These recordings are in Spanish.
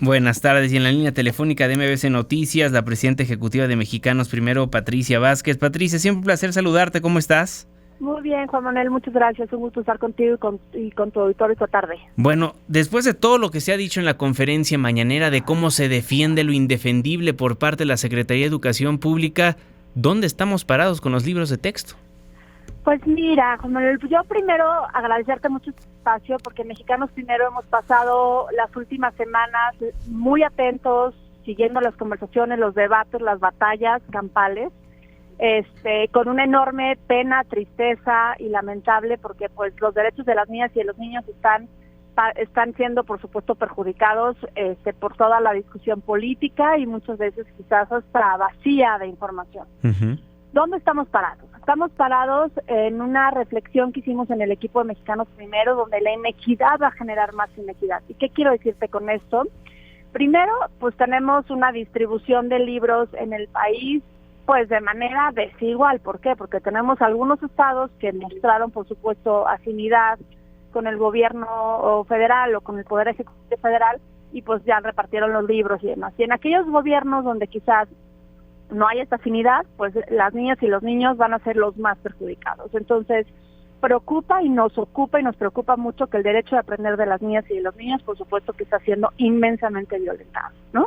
Buenas tardes, y en la línea telefónica de MBC Noticias, la presidenta ejecutiva de Mexicanos Primero, Patricia Vázquez. Patricia, siempre un placer saludarte, ¿cómo estás? Muy bien, Juan Manuel, muchas gracias, un gusto estar contigo y con tu auditorio esta tarde. Bueno, después de todo lo que se ha dicho en la conferencia mañanera de cómo se defiende lo indefendible por parte de la Secretaría de Educación Pública, ¿dónde estamos parados con los libros de texto? Pues mira, Juan Manuel, yo primero agradecerte mucho este espacio, porque Mexicanos Primero hemos pasado las últimas semanas muy atentos, siguiendo las conversaciones, los debates, las batallas campales, con una enorme pena, tristeza y lamentable, porque pues los derechos de las niñas y de los niños están siendo, por supuesto, perjudicados por toda la discusión política y muchas veces quizás hasta vacía de información. Uh-huh. ¿Dónde estamos parados? Estamos parados en una reflexión que hicimos en el equipo de Mexicanos Primero, donde la inequidad va a generar más inequidad. ¿Y qué quiero decirte con esto? Primero, pues tenemos una distribución de libros en el país, pues de manera desigual. ¿Por qué? Porque tenemos algunos estados que mostraron, por supuesto, afinidad con el gobierno federal o con el Poder Ejecutivo Federal, y pues ya repartieron los libros y demás. Y en aquellos gobiernos donde quizás no hay esta afinidad, pues las niñas y los niños van a ser los más perjudicados. Entonces, preocupa y nos preocupa mucho que el derecho de aprender de las niñas y de los niños, por supuesto, que está siendo inmensamente violentado, ¿no?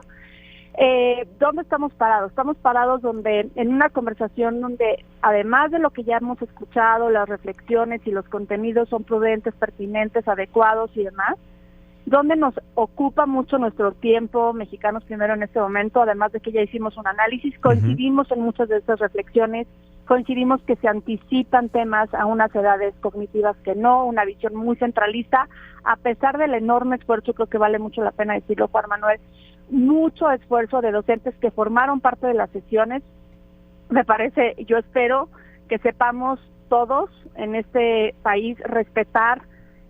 ¿Dónde estamos parados? Estamos parados en una conversación donde, además de lo que ya hemos escuchado, las reflexiones y los contenidos son prudentes, pertinentes, adecuados y demás, donde nos ocupa mucho nuestro tiempo, Mexicanos Primero, en este momento, además de que ya hicimos un análisis, coincidimos en muchas de estas reflexiones, coincidimos que se anticipan temas a unas edades cognitivas que no, una visión muy centralista, a pesar del enorme esfuerzo, creo que vale mucho la pena decirlo, Juan Manuel, mucho esfuerzo de docentes que formaron parte de las sesiones. Me parece, yo espero que sepamos todos en este país respetar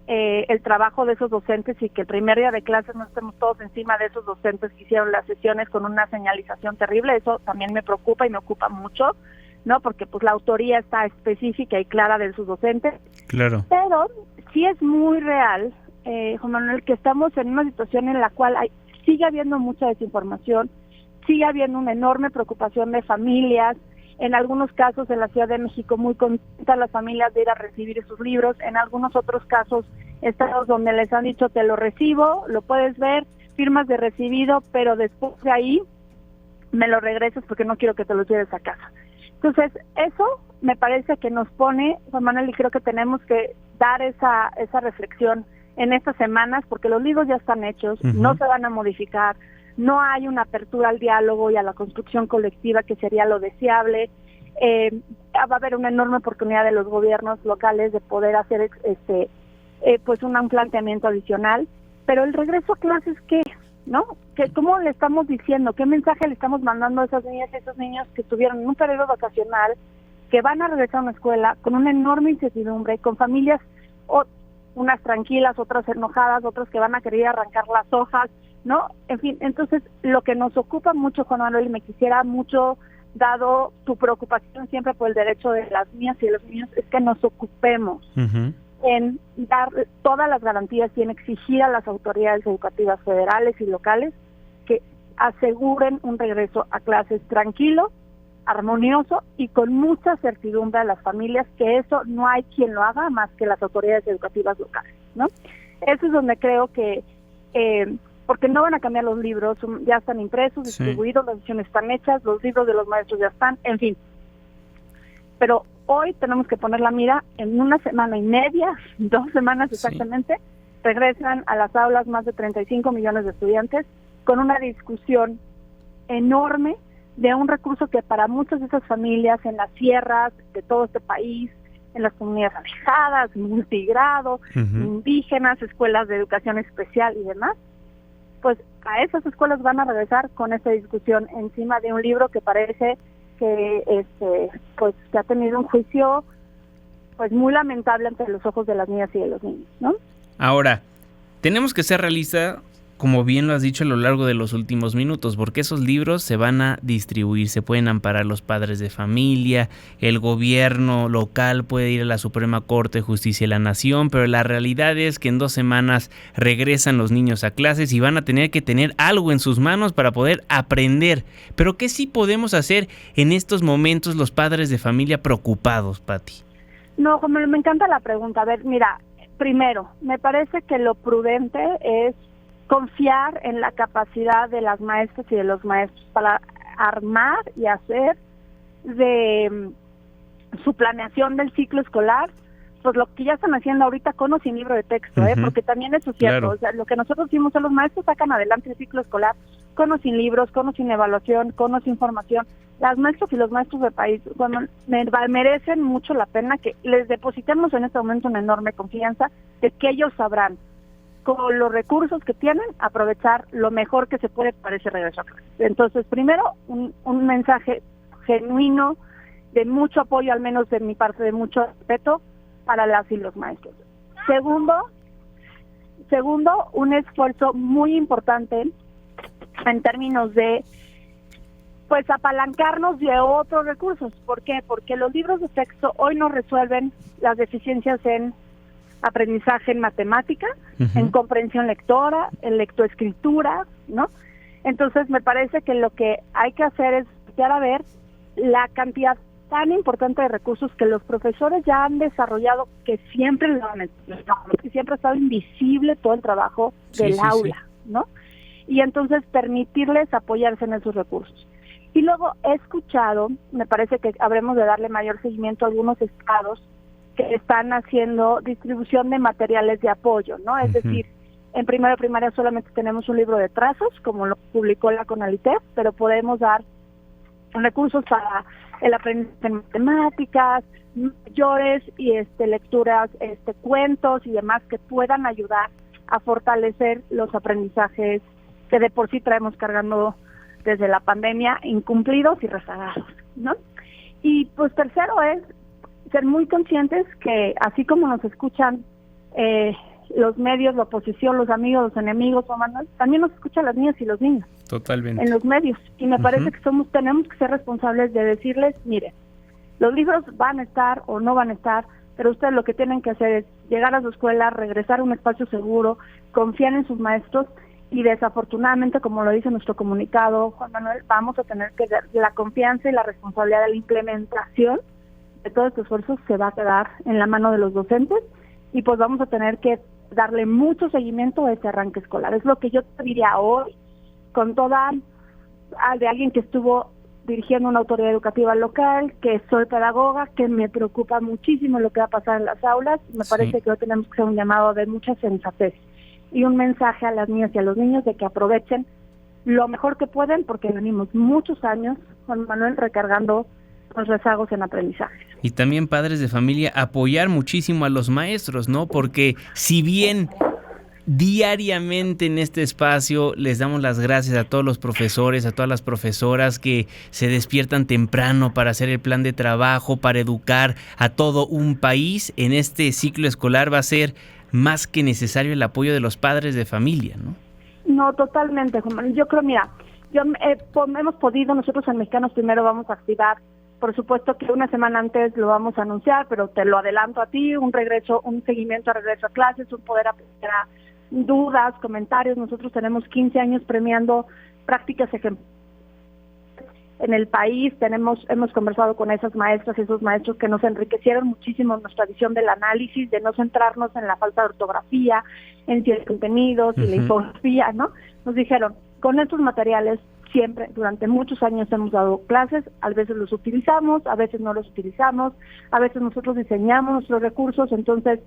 el trabajo de esos docentes, y que el primer día de clases no estemos todos encima de esos docentes que hicieron las sesiones con una señalización terrible. Eso también me preocupa y me ocupa mucho, ¿no? Porque pues la autoría está específica y clara de sus docentes. Claro. Pero sí es muy real, Juan Manuel, que estamos en una situación en la cual sigue habiendo mucha desinformación, sigue habiendo una enorme preocupación de familias. En algunos casos en la Ciudad de México muy contentas las familias de ir a recibir esos libros, en algunos otros casos estados donde les han dicho te lo recibo, lo puedes ver, firmas de recibido, pero después de ahí me lo regresas porque no quiero que te lo lleves a casa. Entonces eso me parece que nos pone, Juan Manuel, y creo que tenemos que dar esa reflexión en estas semanas, porque los libros ya están hechos, uh-huh, no se van a modificar, no hay una apertura al diálogo y a la construcción colectiva, que sería lo deseable. Va a haber una enorme oportunidad de los gobiernos locales de poder hacer pues un planteamiento adicional, pero el regreso a clases, ¿qué? ¿No? ¿Cómo le estamos diciendo? ¿Qué mensaje le estamos mandando a esas niñas y esos niños que estuvieron en un periodo vacacional, que van a regresar a una escuela con una enorme incertidumbre, con familias, unas tranquilas, otras enojadas, otras que van a querer arrancar las hojas, ¿no? En fin, entonces lo que nos ocupa mucho, Juan Manuel, y me quisiera mucho, dado tu preocupación siempre por el derecho de las niñas y de los niños, es que nos ocupemos uh-huh, en dar todas las garantías y en exigir a las autoridades educativas federales y locales que aseguren un regreso a clases tranquilo, armonioso y con mucha certidumbre a las familias, que eso no hay quien lo haga más que las autoridades educativas locales, ¿no? Eso es donde creo que porque no van a cambiar los libros, ya están impresos, distribuidos, sí, las ediciones están hechas, los libros de los maestros ya están, en fin. Pero hoy tenemos que poner la mira en una semana y media, 2 semanas exactamente, sí, regresan a las aulas más de 35 millones de estudiantes con una discusión enorme de un recurso que para muchas de esas familias en las sierras de todo este país, en las comunidades alejadas, multigrado, uh-huh, indígenas, escuelas de educación especial y demás, pues a esas escuelas van a regresar con esta discusión encima de un libro que parece que pues que ha tenido un juicio pues muy lamentable ante los ojos de las niñas y de los niños, ¿no? Ahora, tenemos que ser realistas como bien lo has dicho a lo largo de los últimos minutos, porque esos libros se van a distribuir, se pueden amparar los padres de familia, el gobierno local puede ir a la Suprema Corte de Justicia de la Nación, pero la realidad es que en 2 semanas regresan los niños a clases y van a tener que tener algo en sus manos para poder aprender. Pero ¿qué sí podemos hacer en estos momentos los padres de familia preocupados, Pati? No, como me encanta la pregunta. A ver, mira, primero, me parece que lo prudente es confiar en la capacidad de las maestras y de los maestros para armar y hacer de su planeación del ciclo escolar, pues lo que ya están haciendo ahorita con o sin libro de texto, porque también eso es cierto, claro. O sea, lo que nosotros hicimos, los maestros sacan adelante el ciclo escolar con o sin libros, con o sin evaluación, con o sin formación. Las maestras y los maestros del país merecen mucho la pena que les depositemos en este momento una enorme confianza de que ellos sabrán, con los recursos que tienen, aprovechar lo mejor que se puede para ese regreso a clase. Entonces, primero, un mensaje genuino, de mucho apoyo, al menos de mi parte, de mucho respeto para las y los maestros. Segundo, un esfuerzo muy importante en términos de pues apalancarnos de otros recursos. ¿Por qué? Porque los libros de texto hoy no resuelven las deficiencias en aprendizaje en matemática, en comprensión lectora, en lectoescritura, ¿no? Entonces me parece que lo que hay que hacer es voltear a ver la cantidad tan importante de recursos que los profesores ya han desarrollado, que siempre lo han hecho, que siempre ha estado invisible todo el trabajo del aula, ¿no? Y entonces permitirles apoyarse en esos recursos. Y luego he escuchado, me parece que habremos de darle mayor seguimiento a algunos estados que están haciendo distribución de materiales de apoyo, ¿no? Es decir, en primero de primaria solamente tenemos un libro de trazos, como lo publicó la CONALITEP, pero podemos dar recursos para el aprendizaje en matemáticas, mayores y lecturas, cuentos y demás que puedan ayudar a fortalecer los aprendizajes que de por sí traemos cargando desde la pandemia, incumplidos y rezagados, ¿no? Y pues tercero es ser muy conscientes que así como nos escuchan los medios, la oposición, los amigos, los enemigos, también nos escuchan las niñas y los niños. Totalmente. En los medios. Y me parece que tenemos que ser responsables de decirles, mire, los libros van a estar o no van a estar, pero ustedes lo que tienen que hacer es llegar a su escuela, regresar a un espacio seguro, confiar en sus maestros y desafortunadamente, como lo dice nuestro comunicado, Juan Manuel, vamos a tener que dar la confianza y la responsabilidad de la implementación de todo este esfuerzo se va a quedar en la mano de los docentes y pues vamos a tener que darle mucho seguimiento a este arranque escolar. Es lo que yo te diría hoy, con toda de alguien que estuvo dirigiendo una autoridad educativa local, que soy pedagoga, que me preocupa muchísimo lo que va a pasar en las aulas. Me parece que hoy tenemos que hacer un llamado de mucha sensatez y un mensaje a las niñas y a los niños de que aprovechen lo mejor que pueden, porque venimos muchos años, Juan Manuel, recargando los rezagos en aprendizaje. Y también, padres de familia, apoyar muchísimo a los maestros, ¿no? Porque si bien diariamente en este espacio les damos las gracias a todos los profesores, a todas las profesoras que se despiertan temprano para hacer el plan de trabajo, para educar a todo un país, en este ciclo escolar va a ser más que necesario el apoyo de los padres de familia, ¿no? No, totalmente, Juan. Yo creo, mira, hemos podido, nosotros en Mexicanos Primero vamos a activar, por supuesto que una semana antes lo vamos a anunciar, pero te lo adelanto a ti, un seguimiento a regreso a clases, un poder aprender a dudas, comentarios. Nosotros tenemos 15 años premiando prácticas ejemplares en el país. Hemos conversado con esas maestras y esos maestros que nos enriquecieron muchísimo nuestra visión del análisis, de no centrarnos en la falta de ortografía, en ciertos contenidos y la infografía, ¿no? Nos dijeron, con estos materiales siempre, durante muchos años hemos dado clases, a veces los utilizamos, a veces no los utilizamos, a veces nosotros diseñamos nuestros recursos. Entonces,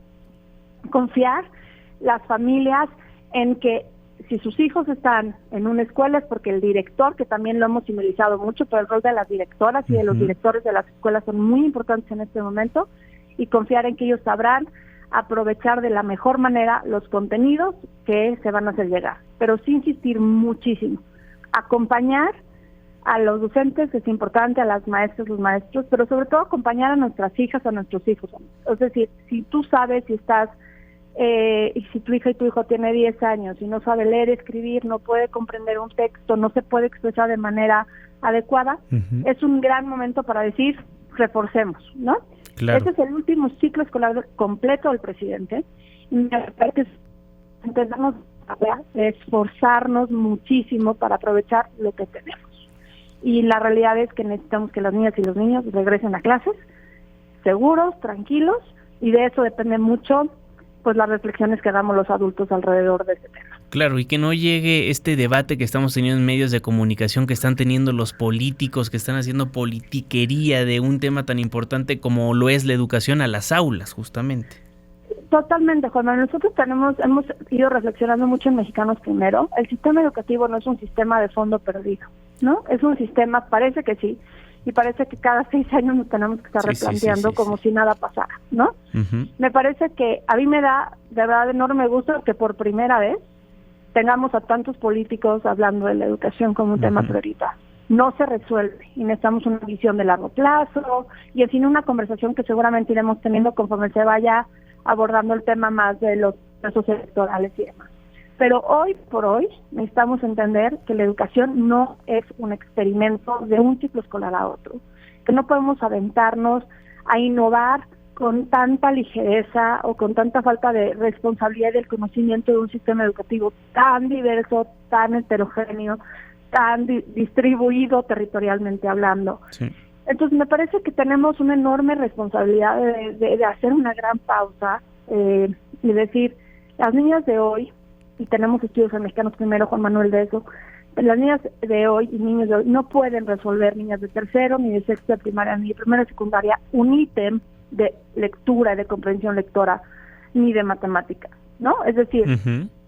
confiar las familias en que si sus hijos están en una escuela es porque el director, que también lo hemos simbolizado mucho, pero el rol de las directoras y de los directores de las escuelas son muy importantes en este momento, y confiar en que ellos sabrán aprovechar de la mejor manera los contenidos que se van a hacer llegar. Pero sí insistir muchísimo, acompañar a los docentes es importante, a las maestras, los maestros, pero sobre todo acompañar a nuestras hijas, a nuestros hijos. Es decir, si tú sabes, si estás y si tu hija y tu hijo tiene 10 años y no sabe leer, escribir, no puede comprender un texto, no se puede expresar de manera adecuada, es un gran momento para decir, reforcemos, ¿no? Claro. Ese es el último ciclo escolar completo del presidente, y me parece que intentamos esforzarnos muchísimo para aprovechar lo que tenemos. Y la realidad es que necesitamos que las niñas y los niños regresen a clases seguros, tranquilos, y de eso depende mucho pues las reflexiones que hagamos los adultos alrededor de este tema. Claro, y que no llegue este debate que estamos teniendo en medios de comunicación, que están teniendo los políticos, que están haciendo politiquería de un tema tan importante como lo es la educación a las aulas, justamente. Totalmente, Juan Manuel. Nosotros hemos ido reflexionando mucho en Mexicanos Primero. El sistema educativo no es un sistema de fondo perdido, ¿no? Es un sistema, parece que sí, y parece que cada 6 años nos tenemos que estar replanteando como si nada pasara, ¿no? Me parece que a mí me da de verdad enorme gusto que por primera vez tengamos a tantos políticos hablando de la educación como un tema prioritario. No se resuelve y necesitamos una visión de largo plazo y en fin una conversación que seguramente iremos teniendo conforme se vaya abordando el tema más de los procesos electorales y demás. Pero hoy por hoy necesitamos entender que la educación no es un experimento de un ciclo escolar a otro, que no podemos aventarnos a innovar con tanta ligereza o con tanta falta de responsabilidad del conocimiento de un sistema educativo tan diverso, tan heterogéneo, tan distribuido territorialmente hablando. Sí. Entonces me parece que tenemos una enorme responsabilidad de hacer una gran pausa y decir, las niñas de hoy, y tenemos estudios en Mexicanos Primero, Juan Manuel, de eso, las niñas de hoy y niños de hoy no pueden resolver, niñas de tercero, ni de sexto de primaria, ni de primera de secundaria, un ítem de lectura y de comprensión lectora, ni de matemática, ¿no? Es decir,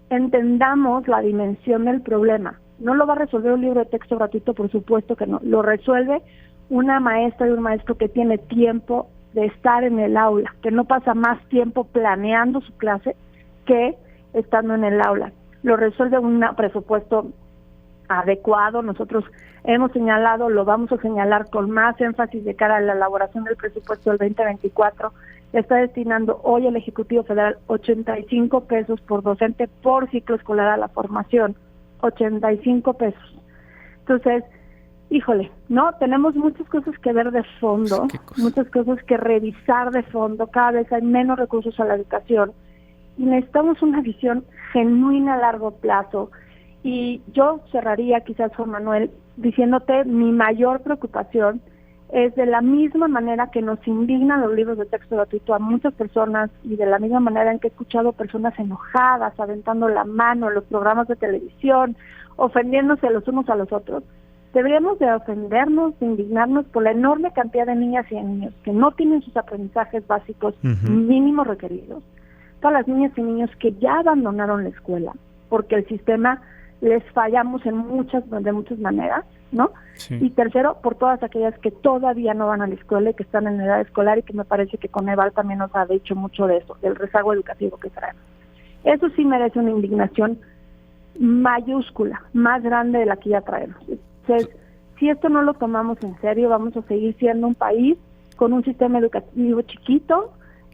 entendamos la dimensión del problema. No lo va a resolver un libro de texto gratuito, por supuesto que no. Lo resuelve una maestra y un maestro que tiene tiempo de estar en el aula, que no pasa más tiempo planeando su clase que estando en el aula. Lo resuelve un presupuesto adecuado. Nosotros hemos señalado, lo vamos a señalar con más énfasis de cara a la elaboración del presupuesto del 2024. Está destinando hoy el Ejecutivo Federal 85 pesos por docente por ciclo escolar a la formación. 85 pesos. Entonces, híjole, ¿no? Tenemos muchas cosas que ver de fondo, muchas cosas que revisar de fondo. Cada vez hay menos recursos a la educación y necesitamos una visión genuina a largo plazo. Y yo cerraría quizás, Juan Manuel, diciéndote mi mayor preocupación es de la misma manera que nos indignan los libros de texto gratuito a muchas personas y de la misma manera en que he escuchado personas enojadas, aventando la mano en los programas de televisión, ofendiéndose los unos a los otros. Deberíamos de ofendernos, de indignarnos por la enorme cantidad de niñas y de niños que no tienen sus aprendizajes básicos mínimos requeridos. Todas las niñas y niños que ya abandonaron la escuela porque el sistema les fallamos de muchas maneras, ¿no? Sí. Y tercero, por todas aquellas que todavía no van a la escuela y que están en edad escolar y que me parece que Coneval también nos ha dicho mucho de eso, del rezago educativo que traemos. Eso sí merece una indignación mayúscula, más grande de la que ya traemos. Entonces, si esto no lo tomamos en serio, vamos a seguir siendo un país con un sistema educativo chiquito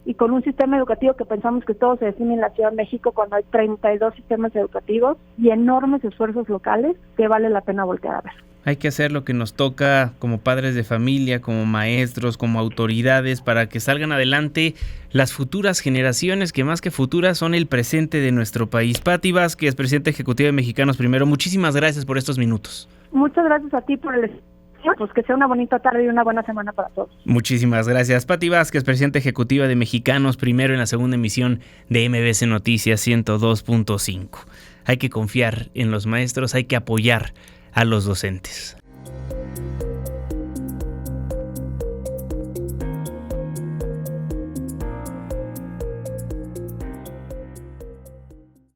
y con un sistema educativo que pensamos que todo se define en la Ciudad de México cuando hay 32 sistemas educativos y enormes esfuerzos locales que vale la pena voltear a ver. Hay que hacer lo que nos toca como padres de familia, como maestros, como autoridades, para que salgan adelante las futuras generaciones, que más que futuras son el presente de nuestro país. Pati Vázquez, presidenta ejecutiva de Mexicanos Primero, muchísimas gracias por estos minutos. Muchas gracias a ti por el espacio, pues que sea una bonita tarde y una buena semana para todos. Muchísimas gracias. Pati Vázquez, presidenta ejecutiva de Mexicanos Primero, en la segunda emisión de MBC Noticias 102.5. Hay que confiar en los maestros, hay que apoyar a los docentes.